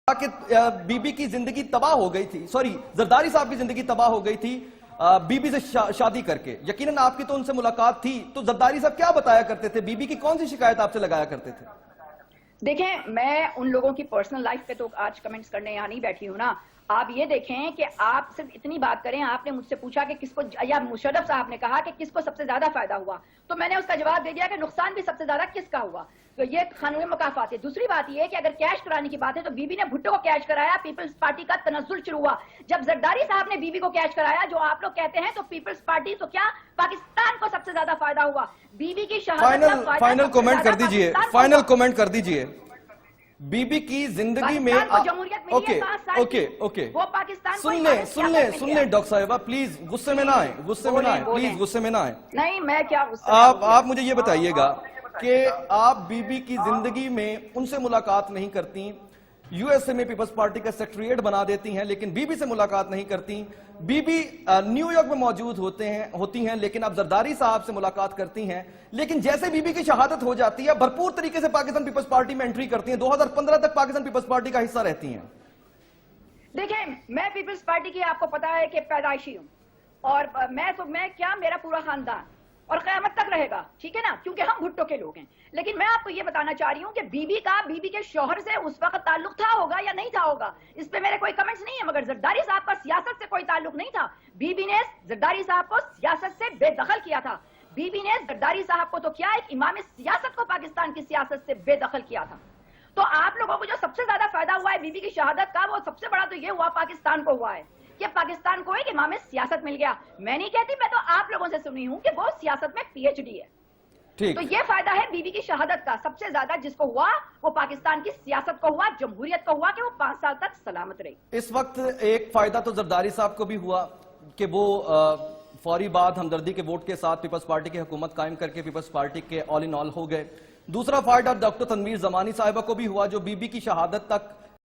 کہ be be کی زندگی تباہ ہو گئی تھی، سوری زرداری صاحب کی زندگی تباہ ہو گئی تھی بی بی سے شادی کر کے. یقیناً آپ کی تو ان سے ملاقات تھی، تو زرداری صاحب کیا بتایا کرتے تھے؟ بی بی کی کون سی شکایت آپ سے لگایا کرتے تھے؟ دیکھیں، میں ان لوگوں کی پرسنل لائف پہ تو آج کمنٹس کرنے یہاں نہیں بیٹھی ہوں نا. آپ یہ دیکھیں کہ آپ صرف اتنی بات کریں. آپ نے مجھ سے پوچھا کہ کس کو، یا مشرف صاحب نے کہا کہ کس کو سب سے زیادہ فائدہ ہوا، تو میں نے اس کا جواب دے دیا کہ نقصان بھی سب سے زیادہ کس کا ہوا. تو یہ قانون مکافات ہے. دوسری بات یہ ہے کہ اگر کیش کرانے کی بات ہے تو بی بی نے بھٹو کو کیش کرایا، پیپلز پارٹی کا تنزل شروع ہوا. جب زرداری صاحب نے بی بی کو کیش کرایا، جو آپ لوگ کہتے ہیں، تو پیپلز پارٹی تو کیا پاکستان کو سب سے زیادہ فائدہ ہوا. بی بی کی شہادت کا فائدہ فائنل کومنٹ کر دیجئے، فائنل کومنٹ کر دیجئے. بی بی کی زندگی میں سن لیں ڈاکٹر صاحبہ، پلیز غصے میں نہ آئیں، پلیز غصے میں نہ آئیں. نہیں، میں کیا غصے میں آپ مجھے یہ بتائیے گا کہ آپ بی بی کی زندگی میں ان سے ملاقات نہیں کرتی، یو ایس اے میں پیپلز پارٹی کا سیکریٹریٹ بنا دیتی ہیں، لیکن بی بی سے ملاقات نہیں کرتی. بی بی نیو یارک میں موجود ہوتی ہیں، لیکن اب زرداری صاحب سے ملاقات کرتی ہیں. لیکن جیسے بی بی کی شہادت ہو جاتی ہے، بھرپور طریقے سے پاکستان پیپلز پارٹی میں انٹری کرتی ہیں، 2015 تک پاکستان پیپلز پارٹی کا حصہ رہتی ہیں. دیکھیں، میں پیپلز پارٹی کی آپ کو پتا ہے کہ پیدائشی ہوں، اور میں کیا، میرا پورا خاندان اور قیامت تک رہے گا، ٹھیک ہے نا، کیونکہ ہم بھٹو کے لوگ ہیں. لیکن میں آپ کو یہ بتانا چاہ رہی ہوں کہ بی بی کے شوہر سے اس وقت تعلق تھا ہوگا یا نہیں تھا ہوگا، اس پہ میرے کوئی کمنٹس نہیں ہیں. مگر زرداری صاحب کا سیاست سے کوئی تعلق نہیں تھا. بی بی نے زرداری صاحب کو سیاست سے بے دخل کیا تھا. بی بی نے زرداری صاحب کو تو کیا، ایک امام سیاست کو پاکستان کی سیاست سے بے دخل کیا تھا. تو آپ لوگوں کو جو سب سے زیادہ فائدہ ہوا ہے بی بی کی شہادت کا، وہ سب سے بڑا تو یہ ہوا پاکستان کو ہوا ہے کہ پاکستان کو ایک امام سیاست مل گیا. میں نہیں کہتی، میں تو آپ لوگوں سے سنی ہوں کہ وہ سیاست میں پی ایچ ڈی ہے. تو یہ فائدہ ہے بی بی کی شہادت کا سب سے زیادہ. جس کو ہوا وہ پاکستان کی سیاست کو ہوا، جمہوریت کو ہوا، کہ وہ 5 سال تک سلامت رہی. اس وقت ایک فائدہ تو زرداری صاحب کو بھی ہوا کہ وہ فوری بعد ہمدردی کے ووٹ کے ساتھ پیپلز پارٹی کی حکومت قائم کر کے پیپلز پارٹی کے آل ان آل ہو گئے. دوسرا فائدہ ڈاکٹر تنویر زمانی صاحبہ کو بھی ہوا، جو بی بی کی شہادت تک